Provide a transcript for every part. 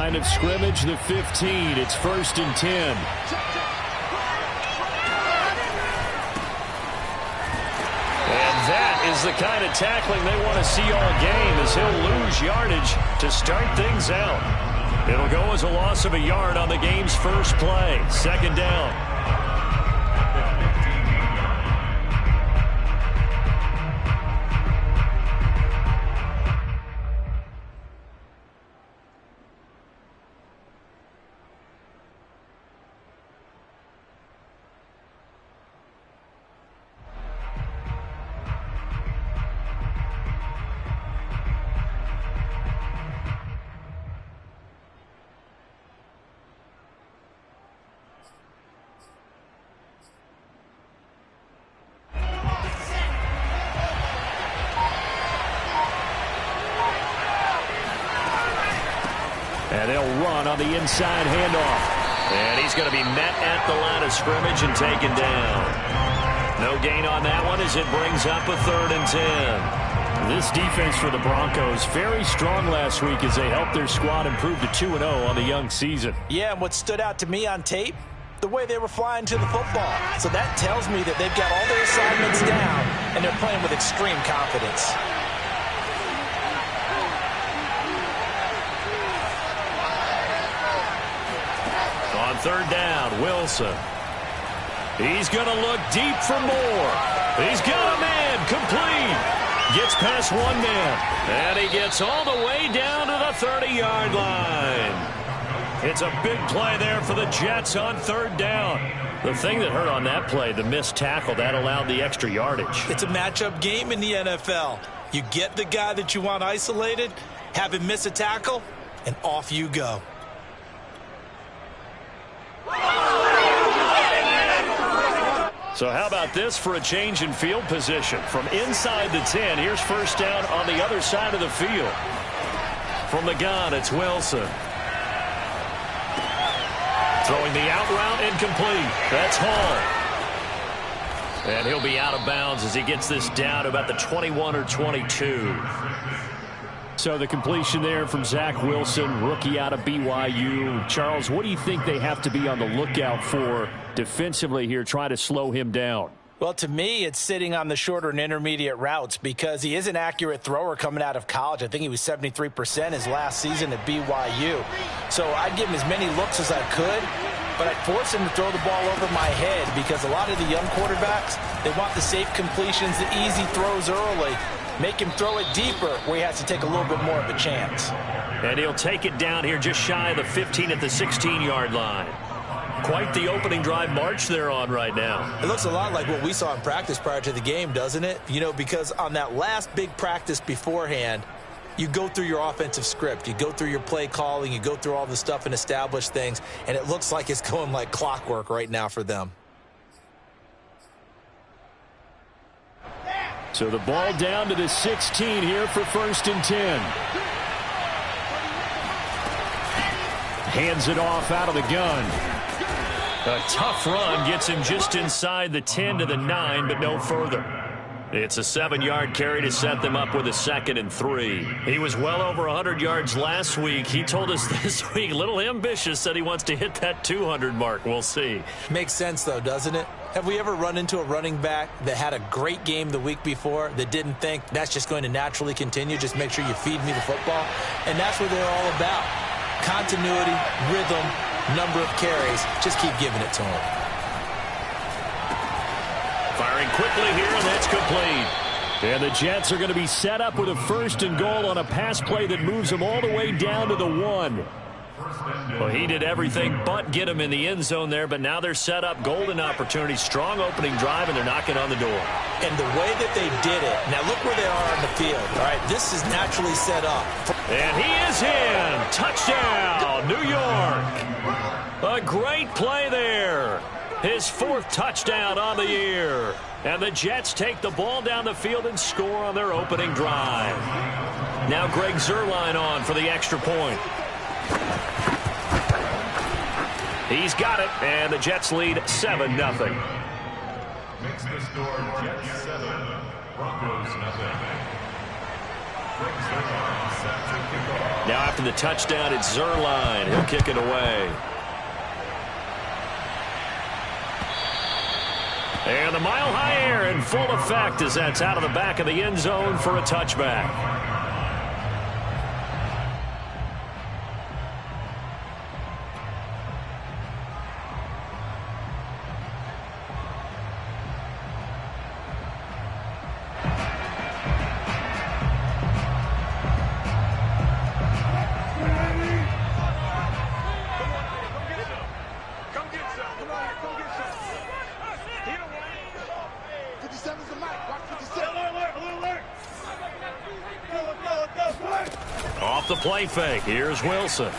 Line of scrimmage, the 15. It's 1st and 10. And that is the kind of tackling they want to see all game, as he'll lose yardage to start things out. It'll go as a loss of a yard on the game's first play. 2nd down. And they'll run on the inside handoff. And he's going to be met at the line of scrimmage and taken down. No gain on that one as it brings up a 3rd and 10. This defense for the Broncos, very strong last week as they helped their squad improve to 2-0 on the young season. Yeah, and what stood out to me on tape, the way they were flying to the football. So that tells me that they've got all their assignments down, and they're playing with extreme confidence. On 3rd down, Wilson. He's going to look deep for more. He's got a man complete. Gets past one man. And he gets all the way down to the 30-yard line. It's a big play there for the Jets on 3rd down. The thing that hurt on that play, the missed tackle, that allowed the extra yardage. It's a matchup game in the NFL. You get the guy that you want isolated, have him miss a tackle, and off you go. So how about this for a change in field position? From inside the 10, here's 1st down on the other side of the field. From the gun, it's Wilson. Throwing the out route incomplete. That's Hall. And he'll be out of bounds as he gets this down to about the 21 or 22. So the completion there from Zach Wilson, rookie out of BYU. Charles, what do you think they have to be on the lookout for defensively here, trying to slow him down? Well, to me, it's sitting on the shorter and intermediate routes because he is an accurate thrower coming out of college. I think he was 73% his last season at BYU. So I'd give him as many looks as I could, but I'd force him to throw the ball over my head because a lot of the young quarterbacks, they want the safe completions, the easy throws early. Make him throw it deeper where he has to take a little bit more of a chance. And he'll take it down here just shy of the 15 at the 16-yard line. Quite the opening drive march they're on right now. It looks a lot like what we saw in practice prior to the game, doesn't it? You know, because on that last big practice beforehand, you go through your offensive script. You go through your play calling. You go through all the stuff and establish things. And it looks like it's going like clockwork right now for them. So the ball down to the 16 here for 1st and 10. Hands it off out of the gun. A tough run gets him just inside the 10 to the 9, but no further. It's a 7-yard carry to set them up with a 2nd and 3. He was well over 100 yards last week. He told us this week, a little ambitious, said he wants to hit that 200 mark. We'll see. Makes sense, though, doesn't it? Have we ever run into a running back that had a great game the week before that didn't think that's just going to naturally continue? Just make sure you feed me the football. And that's what they're all about. Continuity, rhythm, number of carries. Just keep giving it to him. Firing quickly here, and that's complete. And the Jets are going to be set up with a 1st and goal on a pass play that moves them all the way down to the 1. Well, he did everything but get him in the end zone there, but now they're set up. Golden opportunity, strong opening drive, and they're knocking on the door. And the way that they did it, now look where they are on the field. All right, this is naturally set up. And he is in. Touchdown, New York. A great play there. His 4th touchdown on the year. And the Jets take the ball down the field and score on their opening drive. Now Greg Zuerlein on for the extra point. He's got it, and the Jets lead 7-0. Makes the score Jets 7, Broncos 0. Now after the touchdown, it's Zerline. He'll kick it away. And the mile-high air in full effect as that's out of the back of the end zone for a touchback. Off the play fake. Here's Wilson.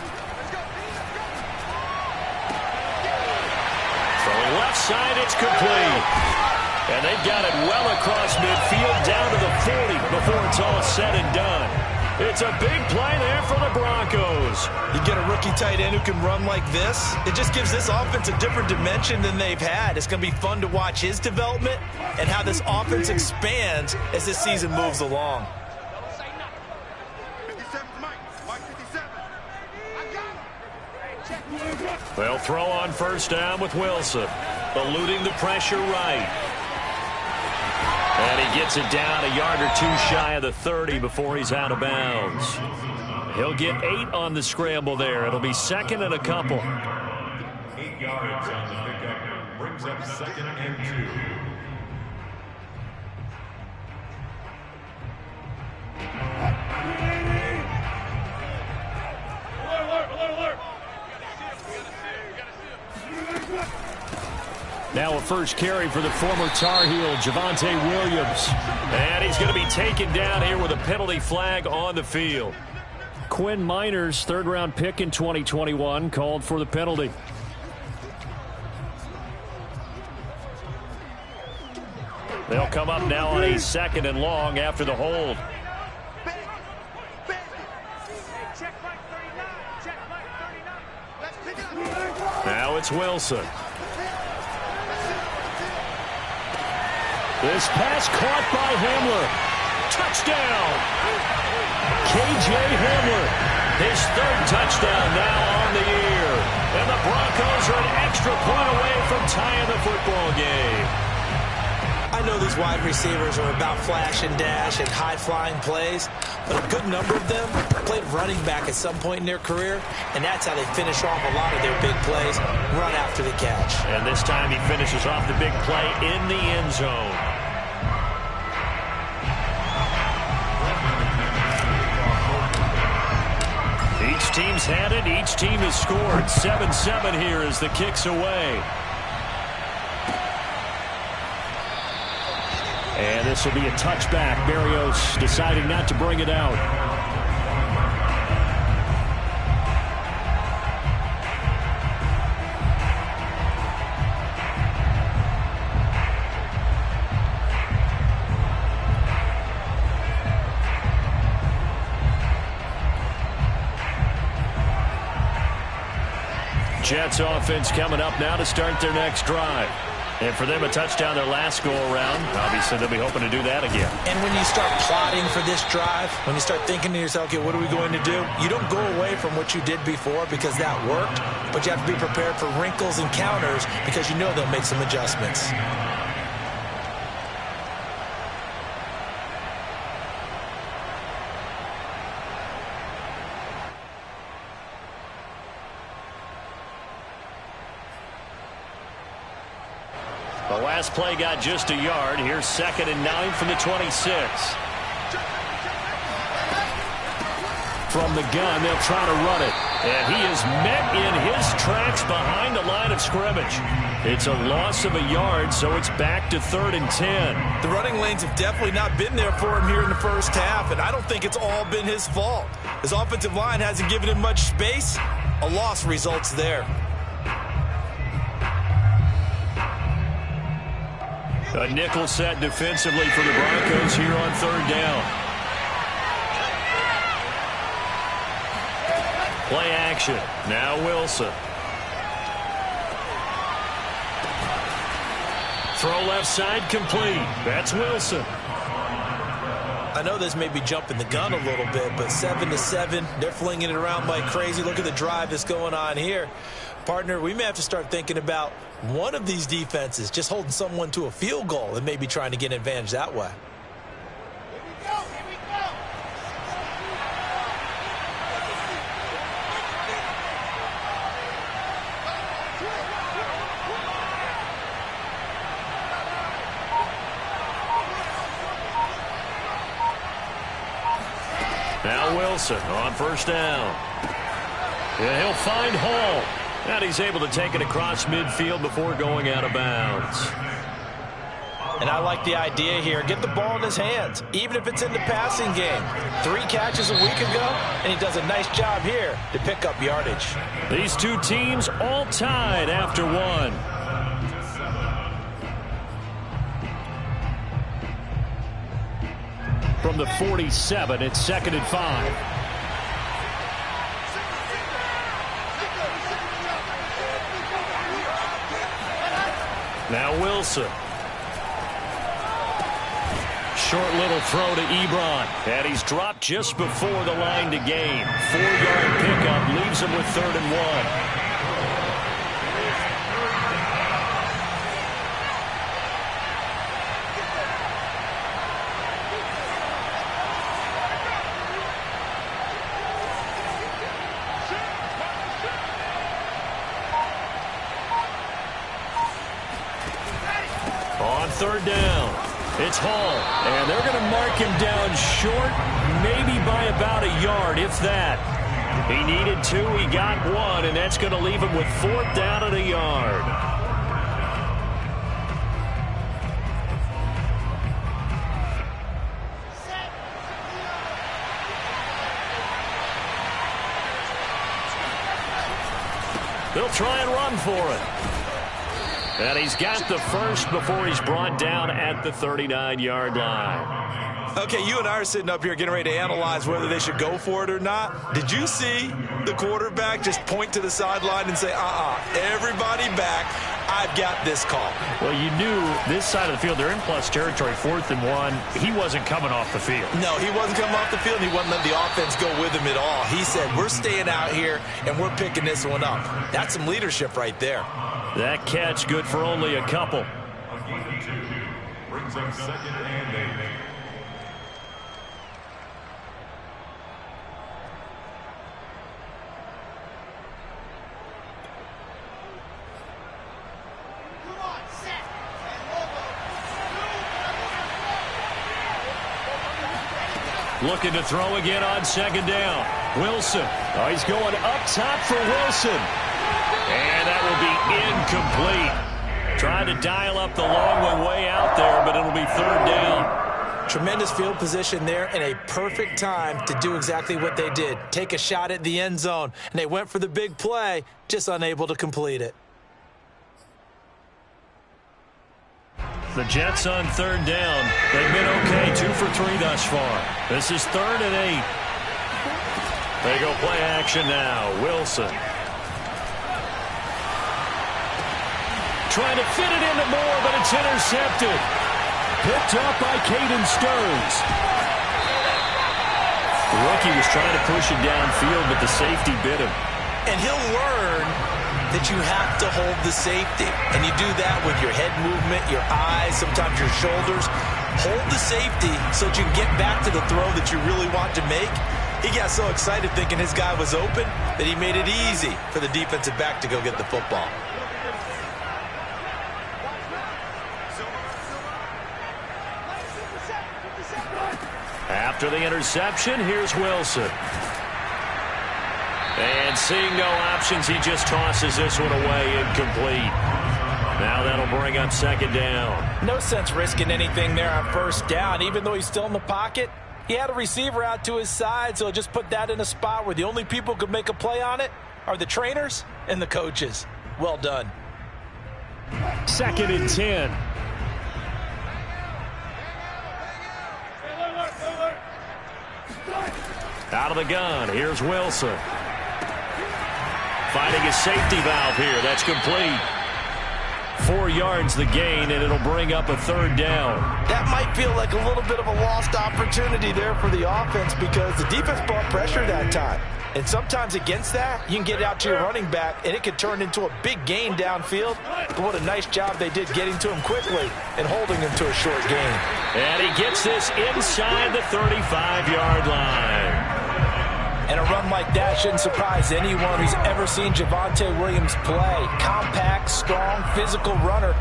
Throwing left side, it's complete. And they've got it well across midfield down to the 40 before it's all said and done. It's a big play there for the Broncos. You get a rookie tight end who can run like this, it just gives this offense a different dimension than they've had. It's going to be fun to watch his development and how this offense expands as this season moves along. They'll throw on first down with Wilson, eluding the pressure right. And he gets it down a yard or two shy of the 30 before he's out of bounds. He'll get 8 on the scramble there. It'll be second and a couple. 8 yards on the pickup brings up second and 2. Now a first carry for the former Tar Heel, Javonte Williams. And he's going to be taken down here with a penalty flag on the field. Quinn Miners, third-round pick in 2021, called for the penalty. They'll come up now on a second and long after the hold. Now it's Wilson. This pass caught by Hamler. Touchdown! K.J. Hamler. His third touchdown now on the year. And the Broncos are an extra point away from tying the football game. I know these wide receivers are about flash and dash and high-flying plays, but a good number of them played running back at some point in their career, and that's how they finish off a lot of their big plays, run after the catch. And this time he finishes off the big play in the end zone. Each team's had it. Each team has scored. 7-7 here as the kick's away. And this will be a touchback. Berrios deciding not to bring it out. Jets offense coming up now to start their next drive. And for them, a touchdown their last go-around. Obviously, they'll be hoping to do that again. And when you start plotting for this drive, when you start thinking to yourself, okay, what are we going to do? You don't go away from what you did before because that worked, but you have to be prepared for wrinkles and counters because you know they'll make some adjustments. The last play got just a yard. Here's 2nd and 9 from the 26. From the gun, they'll try to run it. And he is met in his tracks behind the line of scrimmage. It's a loss of a yard, so it's back to 3rd and 10. The running lanes have definitely not been there for him here in the first half, and I don't think it's all been his fault. His offensive line hasn't given him much space. A loss results there. A nickel set defensively for the Broncos here on 3rd down. Play action. Now Wilson. Throw left side complete. That's Wilson. I know this may be jumping the gun a little bit, but 7-7, they're flinging it around like crazy. Look at the drive that's going on here. Partner, we may have to start thinking about one of these defenses just holding someone to a field goal and maybe trying to get an advantage that way. Now Wilson on first down. And he'll find Hall. And he's able to take it across midfield before going out of bounds. And I like the idea here. Get the ball in his hands, even if it's in the passing game. 3 catches a week ago, and he does a nice job here to pick up yardage. These two teams all tied after one. From the 47, it's 2nd and 5. Now Wilson. Short little throw to Ebron. And he's dropped just before the line to gain. 4-yard pickup leaves him with 3rd and 1. On 3rd down, it's Hall, and they're going to mark him down short, maybe by about a yard, if that. He needed 2, he got 1, and that's going to leave him with 4th down and a yard. They'll try and run for it. And he's got the first before he's brought down at the 39-yard line. Okay, you and I are sitting up here getting ready to analyze whether they should go for it or not. Did you see the quarterback just point to the sideline and say, everybody back, I've got this call? Well, you knew this side of the field, they're in plus territory, 4th and 1. He wasn't coming off the field. No, he wasn't coming off the field, and he wasn't letting the offense go with him at all. He said, we're staying out here, and we're picking this one up. That's some leadership right there. That catch good for only a couple. A gain of 2 brings up 2nd and 8. Looking to throw again on 2nd down. Wilson. Oh, he's going up top for Wilson. And that will be incomplete. Trying to dial up the long one way out there, but it'll be 3rd down. Tremendous field position there and a perfect time to do exactly what they did. Take a shot at the end zone. And they went for the big play, just unable to complete it. The Jets on 3rd down. They've been okay, 2 for 3 thus far. This is 3rd and 8. They go play action now. Wilson. Trying to fit it into Moore, but it's intercepted. Picked up by Caden Stearns. The rookie was trying to push it downfield, but the safety bit him. And he'll learn that you have to hold the safety. And you do that with your head movement, your eyes, sometimes your shoulders. Hold the safety so that you can get back to the throw that you really want to make. He got so excited thinking his guy was open that he made it easy for the defensive back to go get the football. After the interception, here's Wilson. And seeing no options, he just tosses this one away, incomplete. Now that'll bring up 2nd down. No sense risking anything there on 1st down. Even though he's still in the pocket, he had a receiver out to his side, so just put that in a spot where the only people who could make a play on it are the trainers and the coaches. Well done. 2nd and 10. Out of the gun, here's Wilson. Finding his safety valve here, that's complete. 4 yards the gain, and it'll bring up a 3rd down. That might feel like a little bit of a lost opportunity there for the offense because the defense brought pressure that time. And sometimes against that, you can get it out to your running back, and it could turn into a big gain downfield. But what a nice job they did getting to him quickly and holding him to a short gain. And he gets this inside the 35-yard line. And a run like that shouldn't surprise anyone who's ever seen Javonte Williams play. Compact, strong, physical runner.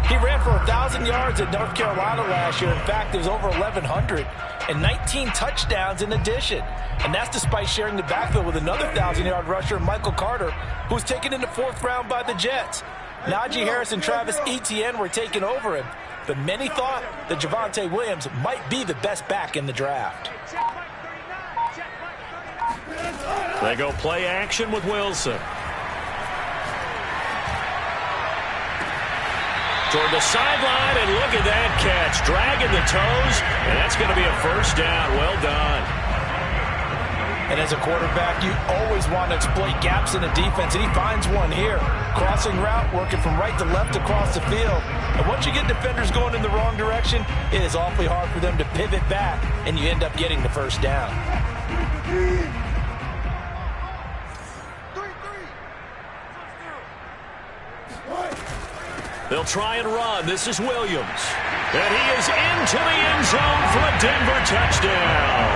He ran for 1,000 yards at North Carolina last year. In fact, it was over 1,100 and 19 touchdowns in addition. And that's despite sharing the backfield with another 1,000-yard rusher, Michael Carter, who was taken in the 4th round by the Jets. Najee Harris and Travis Etienne were taking over him, but many thought that Javonte Williams might be the best back in the draft. They go play action with Wilson. Toward the sideline, and look at that catch. Dragging the toes, and that's going to be a 1st down. Well done. And as a quarterback, you always want to exploit gaps in the defense, and he finds one here. Crossing route, working from right to left across the field. And once you get defenders going in the wrong direction, it is awfully hard for them to pivot back, and you end up getting the 1st down. They'll try and run. This is Williams. And he is into the end zone for a Denver touchdown.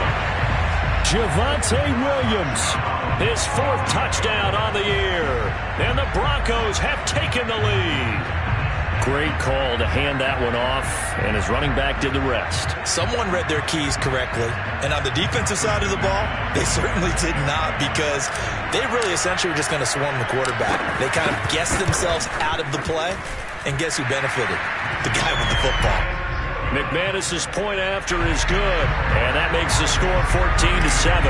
Javonte Williams, his 4th touchdown on the year. And the Broncos have taken the lead. Great call to hand that one off, and his running back did the rest. Someone read their keys correctly, and on the defensive side of the ball, they certainly did not, because they really essentially were just going to swarm the quarterback. They kind of guessed themselves out of the play, and guess who benefited? The guy with the football. McManus's point after is good, and that makes the score 14-7.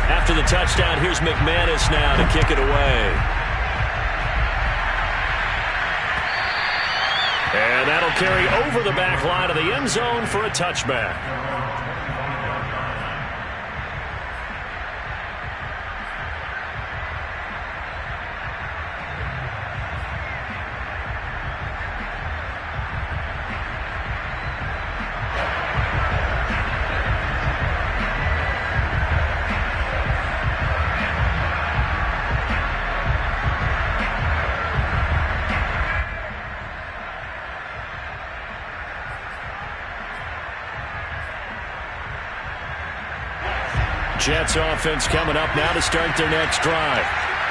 After the touchdown, here's McManus now to kick it away. And that'll carry over the back line of the end zone for a touchback. Jets offense coming up now to start their next drive.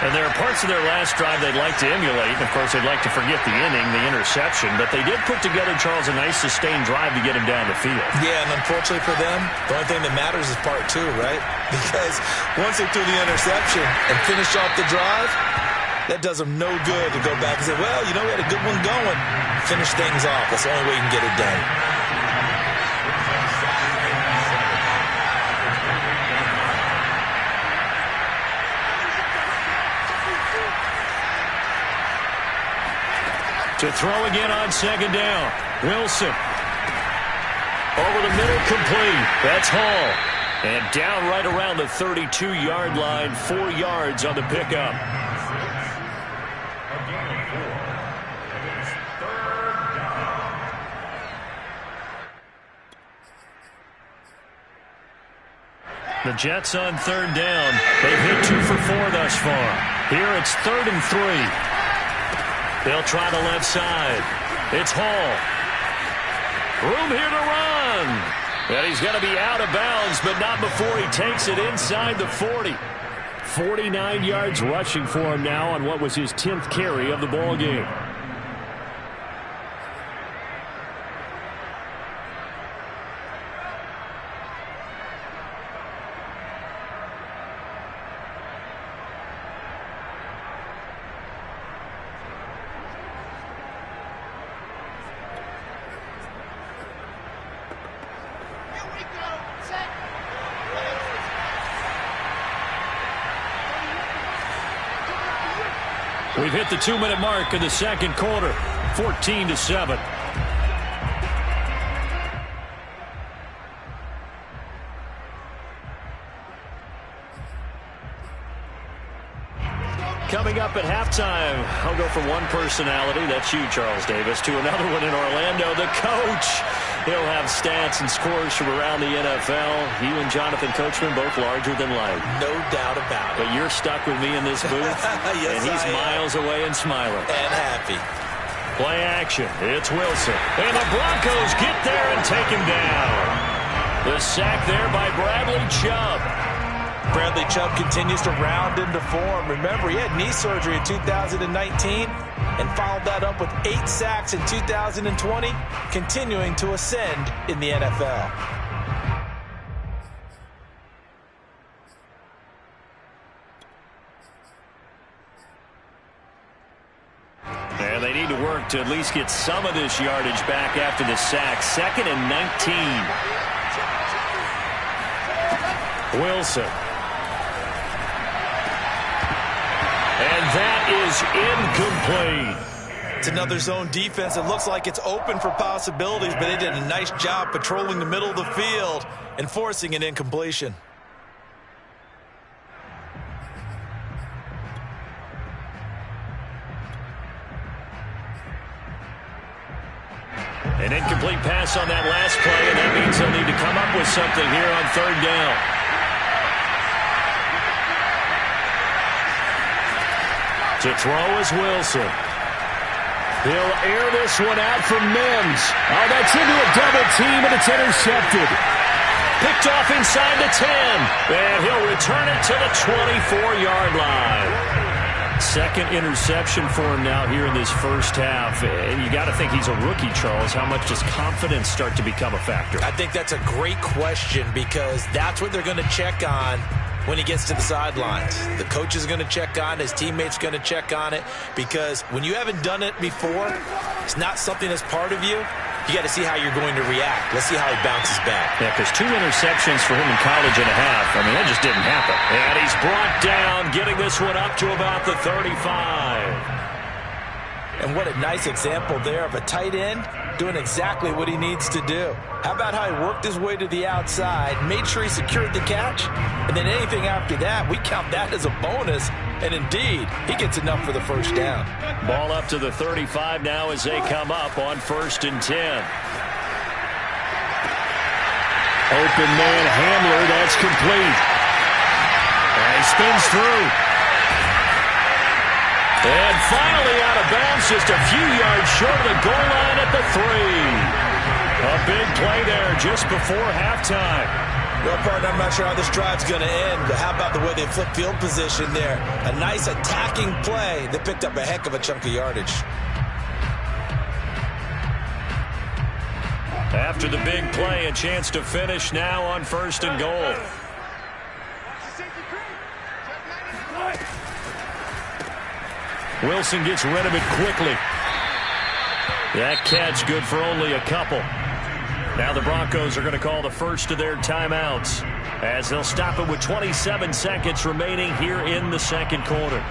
And there are parts of their last drive they'd like to emulate. And of course, they'd like to forget the inning, the interception. But they did put together, Charles, a nice sustained drive to get him down the field. Yeah, and unfortunately for them, the only thing that matters is part 2, right? Because once they threw the interception and finished off the drive, that does them no good to go back and say, well, you know, we had a good one going. Finish things off. That's the only way you can get it done. To throw again on 2nd down. Wilson. Over the middle, complete. That's Hall. And down right around the 32-yard line, 4 yards on the pickup. The Jets on 3rd down. They've hit 2 for 4 thus far. Here it's 3rd and 3. They'll try the left side. It's Hall. Room here to run. And he's going to be out of bounds, but not before he takes it inside the 40. 49 yards rushing for him now on what was his 10th carry of the ball game. We've hit the 2-minute mark in the 2nd quarter, 14-7. Coming up at halftime, I'll go from one personality, that's you, Charles Davis, to another one in Orlando, the coach. He'll have stats and scores from around the NFL. You and Jonathan Coachman both larger than life. No doubt about it. But you're stuck with me in this booth, yes, and he's miles away and smiling. And happy. Play action. It's Wilson. And the Broncos get there and take him down. The sack there by Bradley Chubb. Bradley Chubb continues to round into form. Remember, he had knee surgery in 2019 and followed that up with 8 sacks in 2020, continuing to ascend in the NFL. And they need to work to at least get some of this yardage back after the sack. 2nd and 19. Wilson. And that is incomplete. It's another zone defense. It looks like it's open for possibilities, but they did a nice job patrolling the middle of the field and forcing an incompletion. An incomplete pass on that last play, and that means they'll need to come up with something here on 3rd down. To throw is Wilson. He'll air this one out for Mims. Oh, that's into a double team, and it's intercepted. Picked off inside the 10. And he'll return it to the 24-yard line. 2nd interception for him now here in this first half. And you got to think he's a rookie, Charles. How much does confidence start to become a factor? I think that's a great question because that's what they're going to check on when he gets to the sidelines. The coach is going to check on it. His teammates going to check on it because when you haven't done it before, it's not something that's part of you. You got to see how you're going to react. Let's see how he bounces back. Yeah, because 2 interceptions for him in college and a half. I mean, that just didn't happen. And he's brought down, getting this one up to about the 35. And what a nice example there of a tight end doing exactly what he needs to do. How about how he worked his way to the outside, made sure he secured the catch, and then anything after that, we count that as a bonus. And indeed, he gets enough for the first down. Ball up to the 35 now as they come up on 1st and 10. Open man Hamler, that's complete. And he spins through. And finally out of bounds, just a few yards short of the goal line at the 3. A big play there just before halftime. Well, partner, I'm not sure how this drive's going to end, but how about the way they flip field position there? A nice attacking play that picked up a heck of a chunk of yardage. After the big play, a chance to finish now on 1st and goal. Wilson gets rid of it quickly. That catch good for only a couple. Now the Broncos are going to call the first of their timeouts as they'll stop it with 27 seconds remaining here in the 2nd quarter.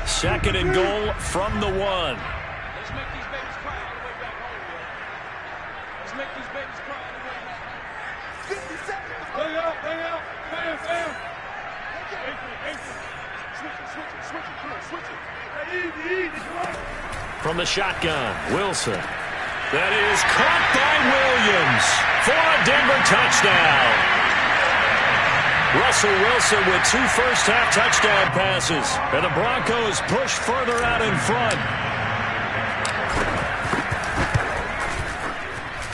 Second and goal from the 1. Let's make these babies cry all the way back home, man. Let's make these babies cry all the way back home. 50 seconds. Bang out. Bam. Switch it. Easy. From the shotgun, Wilson. That is caught by Williams for a Denver touchdown. Russell Wilson with 2 first-half touchdown passes. And the Broncos push further out in front.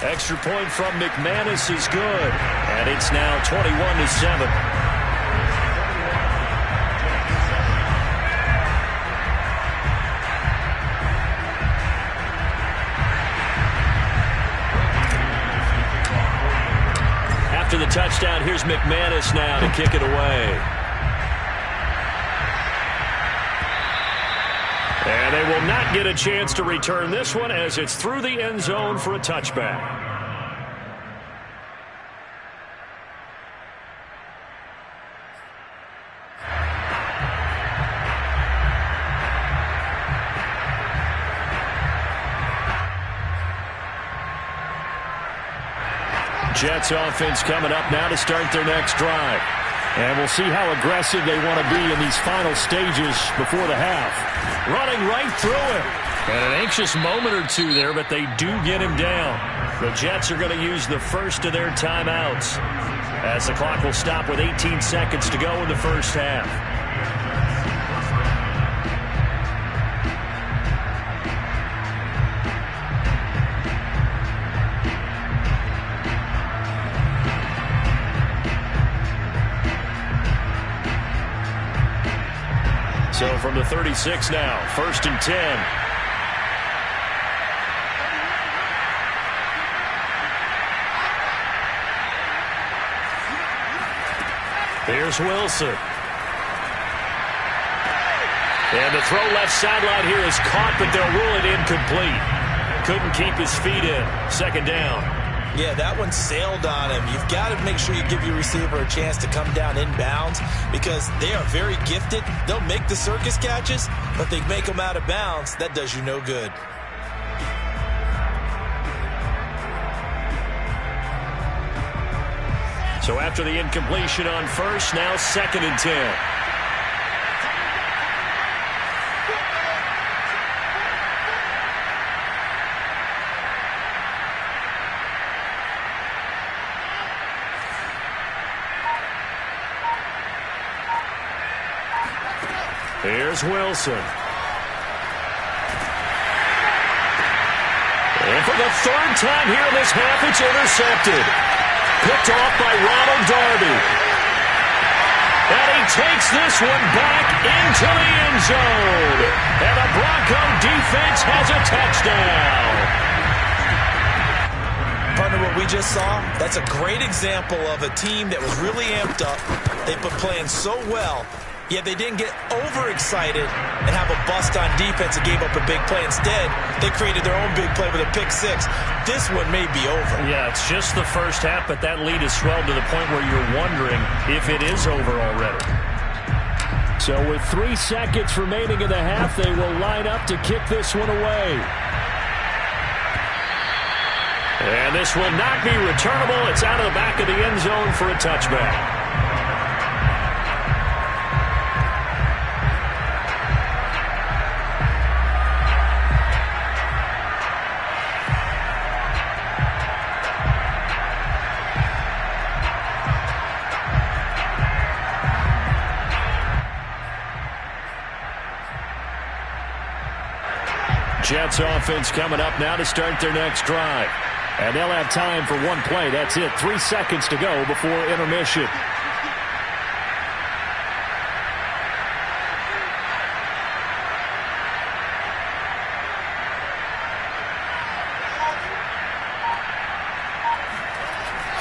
Extra point from McManus is good. And it's now 21-7. After the touchdown, here's McManus now to kick it away. And they will not get a chance to return this one as it's through the end zone for a touchback. Jets offense coming up now to start their next drive. And we'll see how aggressive they want to be in these final stages before the half. Running right through him. And an anxious moment or two there, but they do get him down. The Jets are going to use the first of their timeouts as the clock will stop with 18 seconds to go in the first half. So from the 36 now, 1st and 10. Here's Wilson. And the throw left sideline here is caught, but they'll rule it incomplete. Couldn't keep his feet in. 2nd down. Yeah, that one sailed on him. You've got to make sure you give your receiver a chance to come down inbounds because they are very gifted. They'll make the circus catches, but they make them out of bounds. That does you no good. So after the incompletion on first, now 2nd and 10. Here's Wilson. And for the 3rd time here in this half, it's intercepted. Picked off by Ronald Darby. And he takes this one back into the end zone. And the Bronco defense has a touchdown. Partner, what we just saw, that's a great example of a team that was really amped up. They've been playing so well. Yet they didn't get overexcited and have a bust on defense and gave up a big play. Instead, they created their own big play with a pick six. This one may be over. Yeah, it's just the first half, but that lead has swelled to the point where you're wondering if it is over already. So with 3 seconds remaining in the half, they will line up to kick this one away. And this will not be returnable. It's out of the back of the end zone for a touchback. Jets offense coming up now to start their next drive. And they'll have time for one play. That's it. 3 seconds to go before intermission.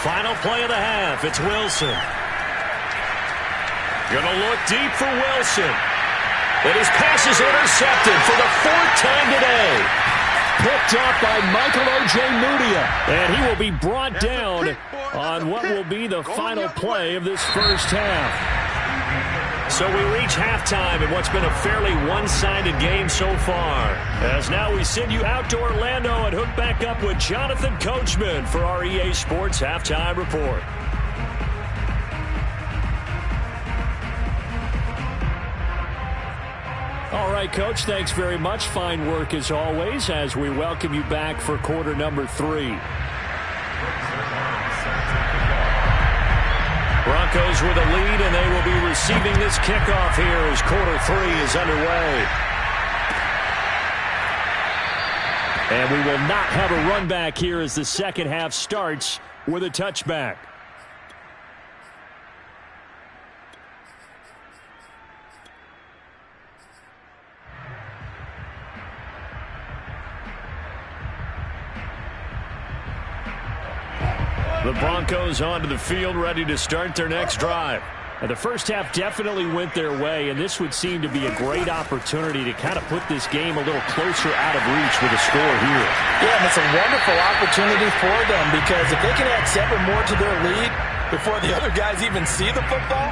Final play of the half. It's Wilson. Gonna look deep for Wilson. And his pass is intercepted for the 4th time today. Picked up by Michael Ojemudia. And he will be brought down on what will be the final play of this first half. So we reach halftime in what's been a fairly one-sided game so far. As now we send you out to Orlando and hook back up with Jonathan Coachman for our EA Sports Halftime Report. All right, Coach, thanks very much. Fine work as always as we welcome you back for quarter number 3. Broncos with a lead, and they will be receiving this kickoff here as quarter 3 is underway. And we will not have a run back here as the second half starts with a touchback. The Broncos onto the field, ready to start their next drive. And the first half definitely went their way, and this would seem to be a great opportunity to kind of put this game a little closer out of reach with a score here. Yeah, and it's a wonderful opportunity for them because if they can add 7 more to their lead before the other guys even see the football,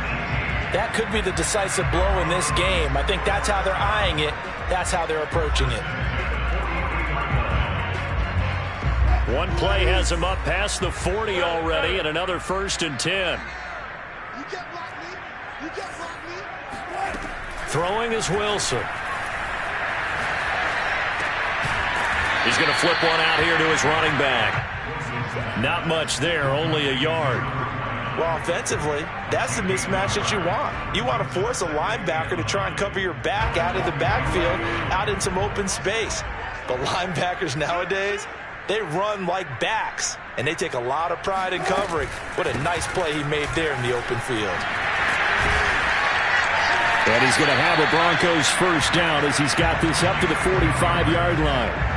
that could be the decisive blow in this game. I think that's how they're eyeing it. That's how they're approaching it. One play has him up past the 40 already, and another 1st and 10. Throwing is Wilson. He's going to flip one out here to his running back. Not much there, only a yard. Well, offensively, that's the mismatch that you want. You want to force a linebacker to try and cover your back out of the backfield, out in some open space. But linebackers nowadays, they run like backs, and they take a lot of pride in covering. What a nice play he made there in the open field. And he's going to have a Broncos 1st down as he's got this up to the 45-yard line.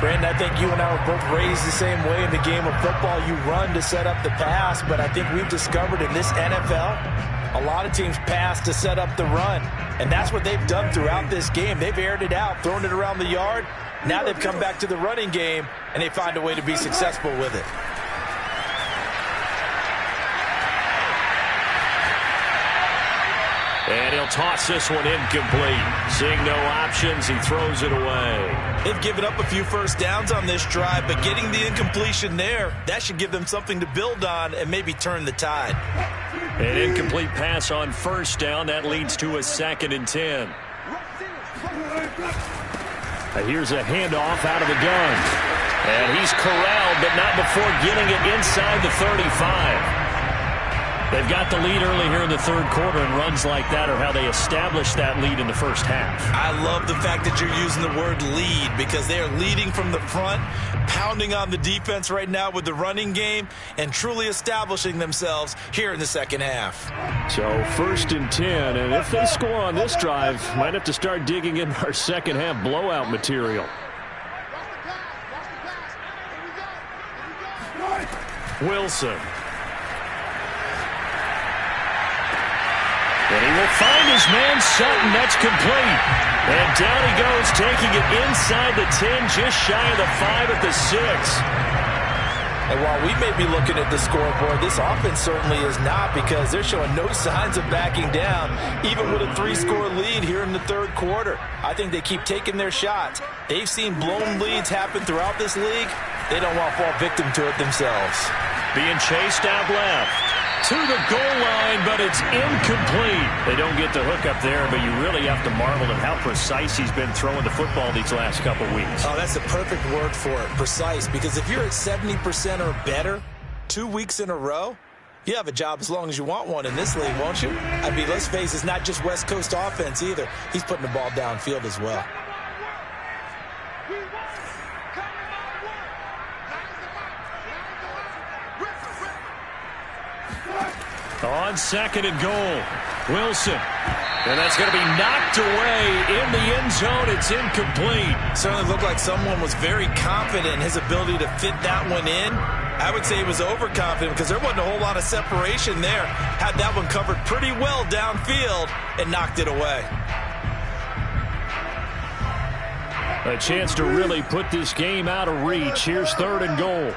Brandon, I think you and I were both raised the same way in the game of football. You run to set up the pass, but I think we've discovered in this NFL, a lot of teams pass to set up the run. And that's what they've done throughout this game. They've aired it out, thrown it around the yard. Now they've come back to the running game, and they find a way to be successful with it. And he'll toss this one incomplete. Seeing no options, he throws it away. They've given up a few 1st downs on this drive, but getting the incompletion there, that should give them something to build on and maybe turn the tide. An incomplete pass on 1st down. That leads to a 2nd and 10. Here's a handoff out of the gun. And he's corralled, but not before getting it inside the 35. They've got the lead early here in the 3rd quarter, and runs like that are how they establish that lead in the 1st half. I love the fact that you're using the word lead because they are leading from the front, pounding on the defense right now with the running game, and truly establishing themselves here in the 2nd half. So 1st and 10, and if they score on this drive, might have to start digging in our 2nd half blowout material. Wilson. And he will find his man Sutton. That's complete. And down he goes, taking it inside the 10, just shy of the 5 at the 6. And while we may be looking at the scoreboard, this offense certainly is not, because they're showing no signs of backing down, even with a 3-score lead here in the 3rd quarter. I think they keep taking their shots. They've seen blown leads happen throughout this league. They don't want to fall victim to it themselves. Being chased out left. To the goal line, but it's incomplete. They don't get the hook up there, but you really have to marvel at how precise he's been throwing the football these last couple weeks. Oh, that's the perfect word for it, precise, because if you're at 70% or better 2 weeks in a row, you have a job as long as you want one in this league, won't you? I mean, let's face it, it's not just West Coast offense either. He's putting the ball downfield as well. On 2nd and goal, Wilson. And that's going to be knocked away in the end zone. It's incomplete. Certainly looked like someone was very confident in his ability to fit that one in. I would say he was overconfident because there wasn't a whole lot of separation there. Had that one covered pretty well downfield and knocked it away. A chance to really put this game out of reach. Here's 3rd and goal.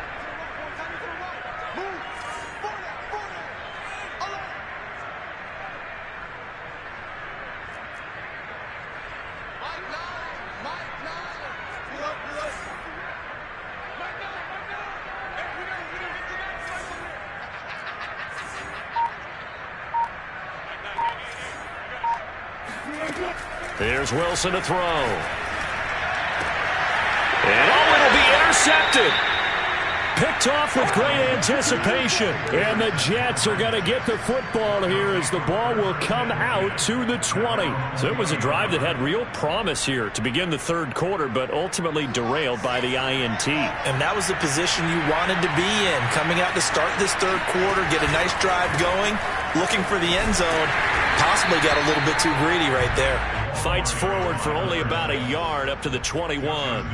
There's Wilson to throw. And it'll be intercepted. Picked off with great anticipation. And the Jets are going to get the football here as the ball will come out to the 20. So it was a drive that had real promise here to begin the 3rd quarter, but ultimately derailed by the INT. And that was the position you wanted to be in. Coming out to start this 3rd quarter, get a nice drive going, looking for the end zone. Possibly got a little bit too greedy right there. Fights forward for only about a yard up to the 21.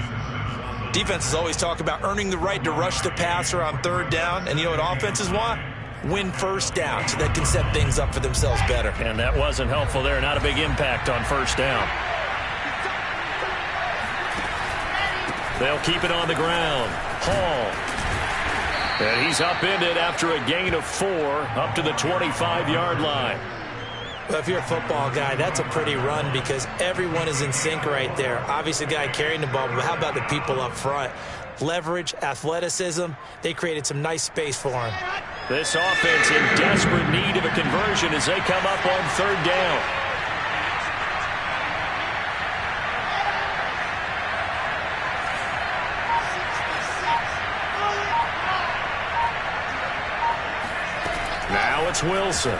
Defenses always talk about earning the right to rush the passer on 3rd down. And you know what offenses want? Win 1st down so they can set things up for themselves better. And that wasn't helpful there. Not a big impact on 1st down. They'll keep it on the ground. Hall. And he's upended after a gain of 4 up to the 25-yard line. Well, if you're a football guy, that's a pretty run because everyone is in sync right there. Obviously, the guy carrying the ball, but how about the people up front? leverage, athleticism. They created some nice space for him. This offense in desperate need of a conversion as they come up on third down. Now it's Wilson.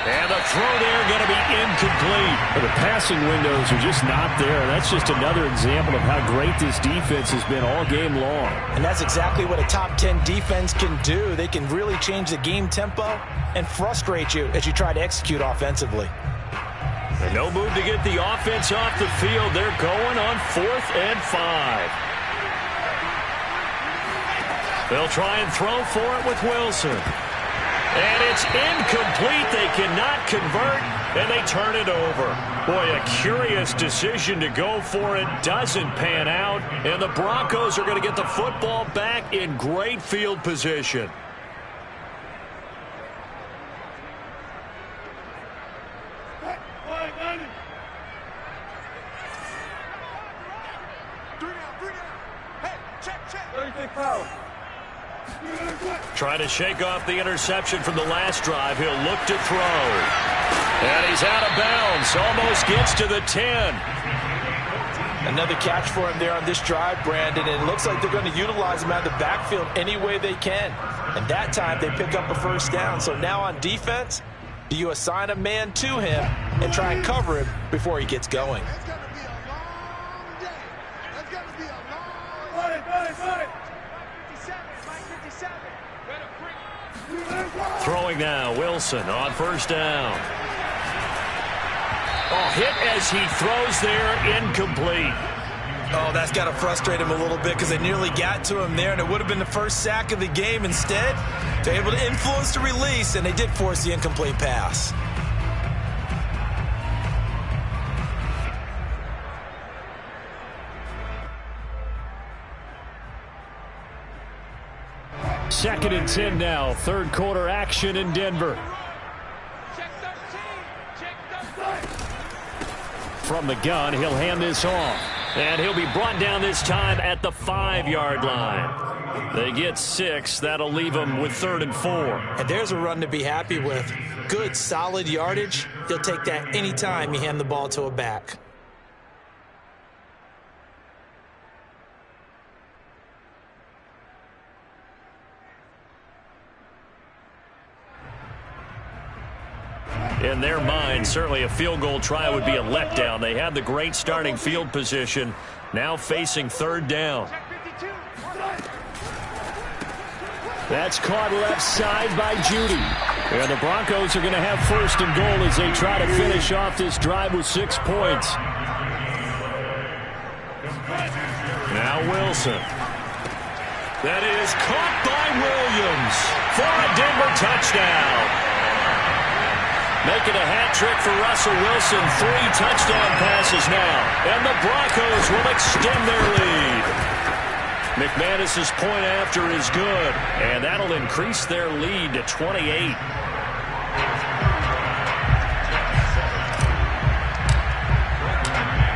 And the throw there going to be incomplete. But the passing windows are just not there. That's just another example of how great this defense has been all game long. And that's exactly what a top 10 defense can do. They can really change the game tempo and frustrate you as you try to execute offensively. And no move to get the offense off the field. They're going on 4th and 5. They'll try and throw for it with Wilson. And it's incomplete. They cannot convert, and they turn it over. Boy, a curious decision to go for it. Doesn't pan out, and the Broncos are going to get the football back in great field position. Trying to shake off the interception from the last drive. He'll look to throw. And he's out of bounds. Almost gets to the 10. Another catch for him there on this drive, Brandon. And it looks like they're going to utilize him out of the backfield any way they can. And that time they pick up a first down. So now on defense, do you assign a man to him and try and cover him before he gets going? It's going to be a long day. It's going to be a long day. 57. Throwing now, Wilson on first down. Oh, hit as he throws there, incomplete. Oh, that's got to frustrate him a little bit because they nearly got to him there, and it would have been the first sack of the game. Instead, they're able to influence the release, and they did force the incomplete pass. Second and 10 now. Third quarter action in Denver. Check 13. Check 13. From the gun, he'll hand this off. And he'll be brought down this time at the 5-yard line. They get 6. That'll leave them with 3rd and 4. And there's a run to be happy with. Good, solid yardage. You'll take that anytime you hand the ball to a back. In their mind, certainly a field goal try would be a letdown. They had the great starting field position, now facing 3rd down. That's caught left side by Judy. And the Broncos are going to have 1st and goal as they try to finish off this drive with 6 points. Now Wilson. That is caught by Williams for a Denver touchdown. Making a hat trick for Russell Wilson. 3 touchdown passes now. And the Broncos will extend their lead. McManus's point after is good. And that'll increase their lead to 28.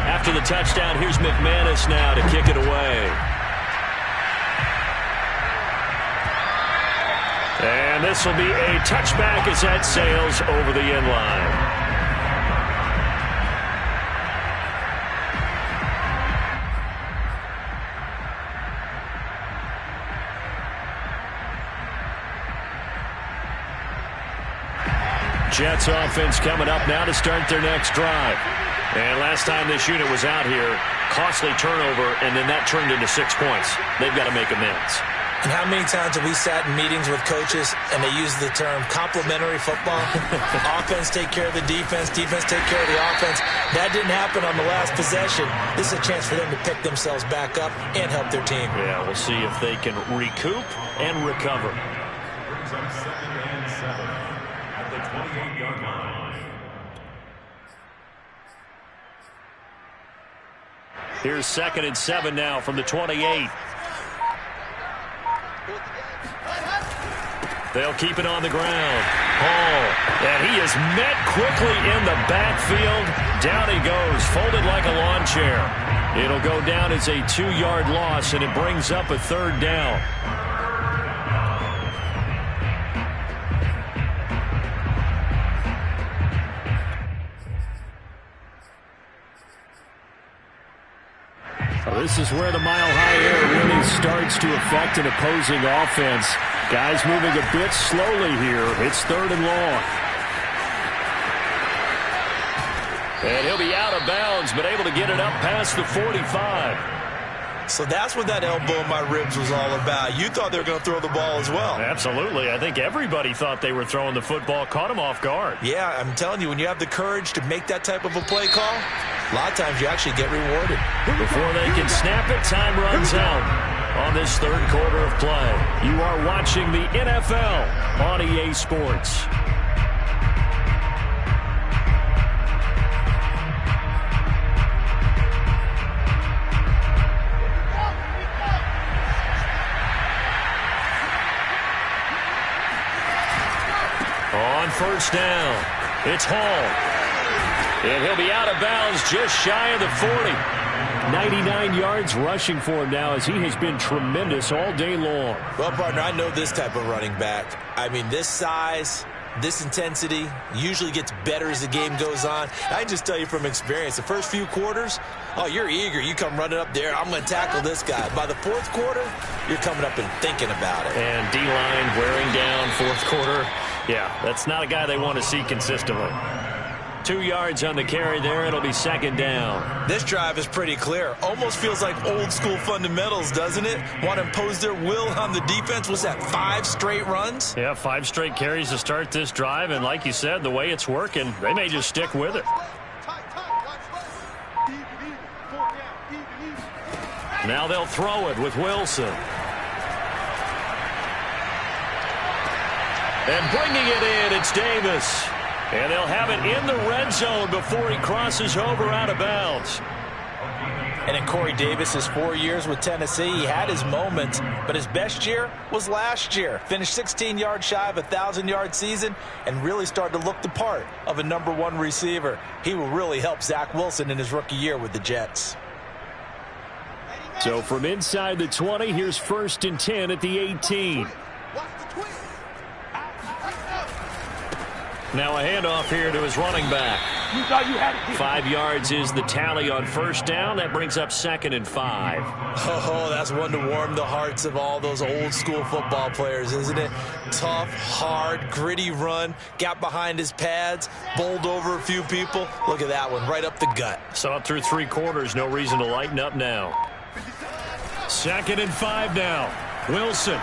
After the touchdown, here's McManus now to kick it away. And this will be a touchback as that sails over the end line. Jets offense coming up now to start their next drive. And last time this unit was out here, costly turnover, and then that turned into 6 points. They've got to make amends. And how many times have we sat in meetings with coaches and they use the term complementary football? Offense take care of the defense, defense take care of the offense. That didn't happen on the last possession. This is a chance for them to pick themselves back up and help their team. Yeah, we'll see if they can recoup and recover. Brings up 2nd and 7 at the 28-yard line. Here's 2nd and 7 now from the 28. They'll keep it on the ground. Hall. And he is met quickly in the backfield. Down he goes, folded like a lawn chair. It'll go down as a 2-yard loss, and it brings up a 3rd down. This is where the mile-high air really starts to affect an opposing offense. Guys moving a bit slowly here. It's 3rd and long. And he'll be out of bounds, but able to get it up past the 45. So that's what that elbow in my ribs was all about. You thought they were going to throw the ball as well. Absolutely. I think everybody thought they were throwing the football, caught him off guard. Yeah, I'm telling you, when you have the courage to make that type of a play call, a lot of times you actually get rewarded. Before they can snap it, time runs out on this 3rd quarter of play. You are watching the NFL on EA Sports. On 1st down, it's Hall. And he'll be out of bounds just shy of the 40. 99 yards rushing for him now as he has been tremendous all day long. Well, partner, I know this type of running back. I mean, this size, this intensity usually gets better as the game goes on. I can just tell you from experience, the first few quarters, oh, you're eager. You come running up there, I'm going to tackle this guy. By the 4th quarter, you're coming up and thinking about it. And D-line wearing down 4th quarter. Yeah, that's not a guy they want to see consistently. 2 yards on the carry there. It'll be 2nd down. This drive is pretty clear. Almost feels like old school fundamentals, doesn't it? Want to impose their will on the defense. Was that 5 straight runs? Yeah, 5 straight carries to start this drive. And like you said, the way it's working, they may just stick with it. Now they'll throw it with Wilson. And bringing it in, it's Davis. And they'll have it in the red zone before he crosses over out of bounds. And in Corey Davis's 4 years with Tennessee, he had his moments, but his best year was last year. Finished 16 yards shy of a 1,000-yard season and really started to look the part of a #1 receiver. He will really help Zach Wilson in his rookie year with the Jets. So from inside the 20, here's 1st and 10 at the 18. Now a handoff here to his running back. 5 yards is the tally on 1st down. That brings up 2nd and 5. Oh, that's one to warm the hearts of all those old school football players, isn't it? Tough, hard, gritty run. Got behind his pads, bowled over a few people. Look at that one, right up the gut. Saw it through 3 quarters. No reason to lighten up now. 2nd and 5 now. Wilson.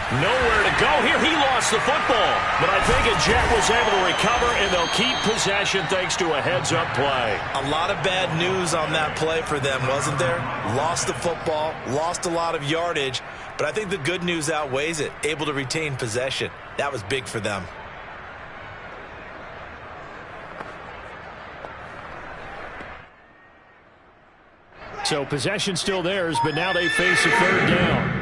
Nowhere to go here. He lost the football. But I think a Jet was able to recover, and they'll keep possession thanks to a heads-up play. A lot of bad news on that play for them, wasn't there? Lost the football, lost a lot of yardage. But I think the good news outweighs it. Able to retain possession. That was big for them. So possession still theirs, but now they face a 3rd down.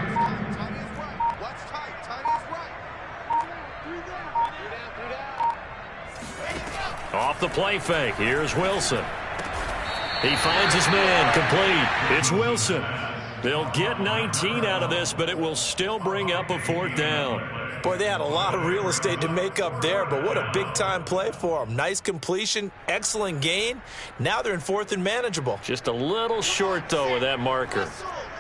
Off the play fake. Here's Wilson. He finds his man. Complete. It's Wilson. They'll get 19 out of this, but it will still bring up a 4th down. Boy, they had a lot of real estate to make up there, but what a big-time play for them. Nice completion, excellent gain. Now they're in 4th and manageable. Just a little short, though, with that marker.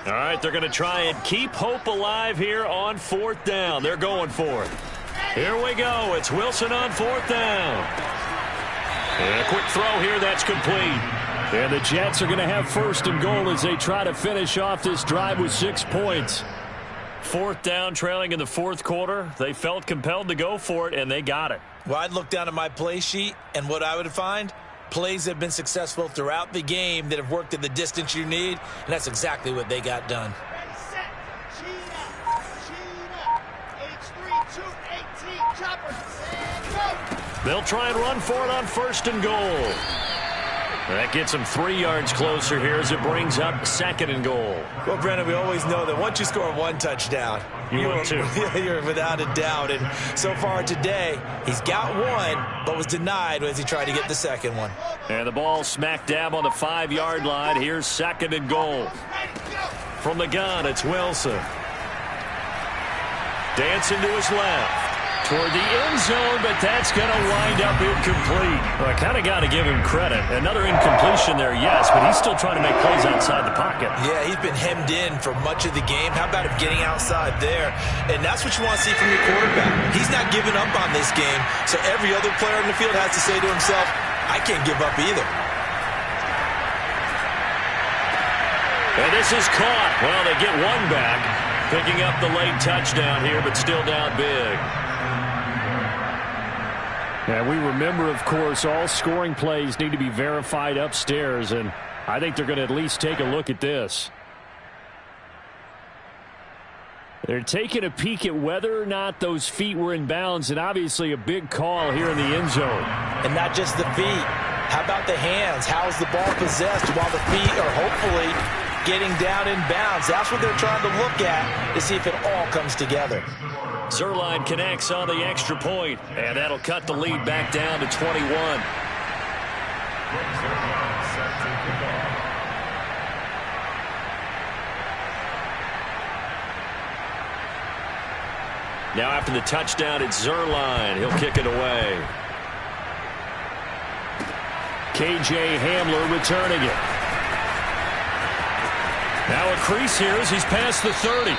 All right, they're going to try and keep hope alive here on 4th down. They're going for it. Here we go. It's Wilson on 4th down. And a quick throw here. That's complete. And the Jets are going to have 1st and goal as they try to finish off this drive with 6 points. 4th down, trailing in the 4th quarter. They felt compelled to go for it, and they got it. Well, I'd look down at my play sheet, and what I would find, plays that have been successful throughout the game that have worked at the distance you need, and that's exactly what they got done. They'll try and run for it on 1st and goal. That gets them 3 yards closer here as it brings up 2nd and goal. Well, Brandon, we always know that once you score 1 touchdown, You would too. You're without a doubt. And so far today, he's got one, but was denied as he tried to get the second one. And the ball smack dab on the 5-yard line. Here's 2nd and goal. From the gun, it's Wilson. Dancing to his left. Toward the end zone, but that's going to wind up incomplete. Well, I kind of got to give him credit. Another incompletion there, yes, but he's still trying to make plays outside the pocket. Yeah, he's been hemmed in for much of the game. How about him getting outside there? And that's what you want to see from your quarterback. He's not giving up on this game, so every other player in the field has to say to himself, I can't give up either. And this is caught. Well, they get one back, picking up the late touchdown here, but still down big. And we remember, of course, all scoring plays need to be verified upstairs, and I think they're going to at least take a look at this. They're taking a peek at whether or not those feet were in bounds, and obviously a big call here in the end zone. And not just the feet. How about the hands? How's the ball possessed while the feet are hopefully getting down in bounds? That's what they're trying to look at to see if it all comes together. Zerline connects on the extra point, and that'll cut the lead back down to 21. Now after the touchdown, it's Zerline. He'll kick it away. K.J. Hamler returning it. Now a crease here as he's past the 30.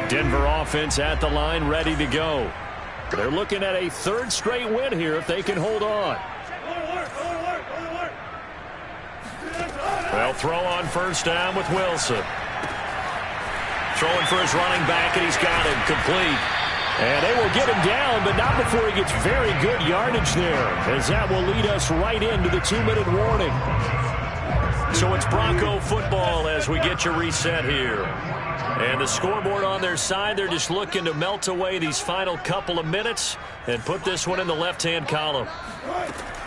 Denver offense at the line, ready to go. They're looking at a 3rd straight win here if they can hold on. They'll throw on 1st down with Wilson. Throwing for his running back, and he's got him complete. And they will get him down, but not before he gets very good yardage there, as that will lead us right into the 2-minute warning. So it's Bronco football as we get your reset here. And the scoreboard on their side, they're just looking to melt away these final couple of minutes and put this one in the left-hand column.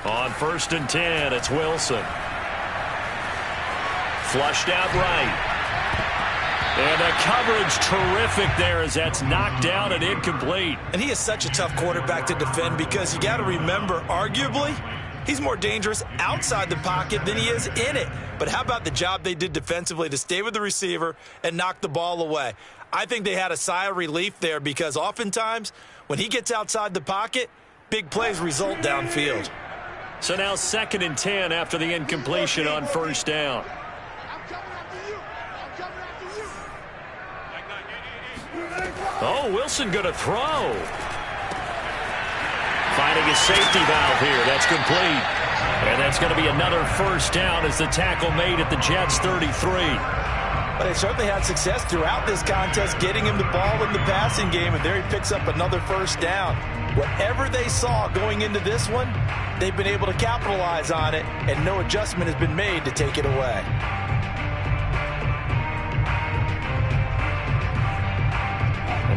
On 1st and 10, it's Wilson. Flushed out right. And the coverage terrific there as that's knocked down and incomplete. And he is such a tough quarterback to defend because you got to remember, arguably, he's more dangerous outside the pocket than he is in it. But how about the job they did defensively to stay with the receiver and knock the ball away? I think they had a sigh of relief there because oftentimes when he gets outside the pocket, big plays result downfield. So now 2nd and 10 after the incompletion on 1st down. Oh, Wilson going to throw. Finding his safety valve here. That's complete. And that's going to be another 1st down as the tackle made at the Jets' 33. But they certainly had success throughout this contest getting him the ball in the passing game, and there he picks up another 1st down. Whatever they saw going into this one, they've been able to capitalize on it, and no adjustment has been made to take it away.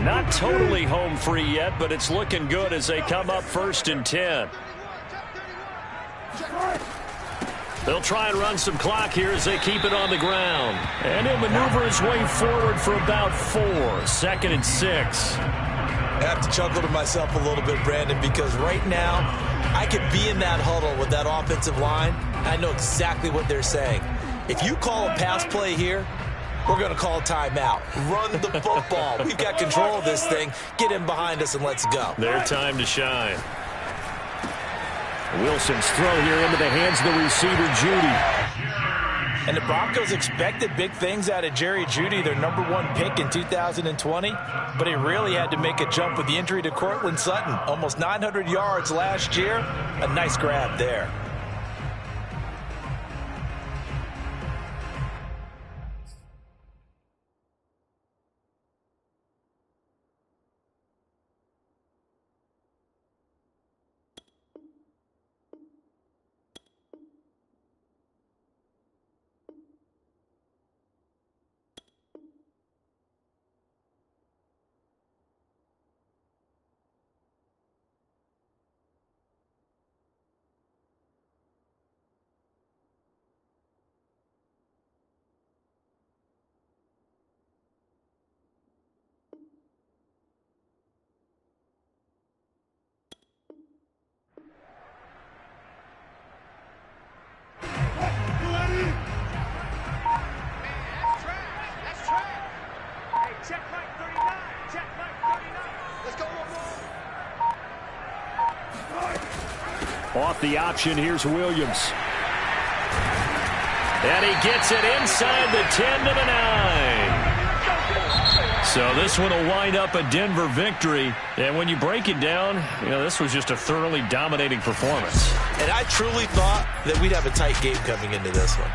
Not totally home free yet, but it's looking good as they come up 1st and 10. They'll try and run some clock here as they keep it on the ground. And he'll maneuver his way forward for about 4. 2nd and 6. I have to chuckle to myself a little bit, Brandon, because right now I could be in that huddle with that offensive line. I know exactly what they're saying. If you call a pass play here, we're going to call timeout. Run the football. We've got control of this thing. Get in behind us and let's go. Their time to shine. Wilson's throw here into the hands of the receiver, Judy. And the Broncos expected big things out of Jerry Jeudy, their #1 pick in 2020. But he really had to make a jump with the injury to Cortland Sutton. Almost 900 yards last year. A nice grab there. off the option. Here's Williams. And he gets it inside the 10 to the 9. So this one will wind up a Denver victory. And when you break it down, this was just a thoroughly dominating performance. And I truly thought that we'd have a tight game coming into this one.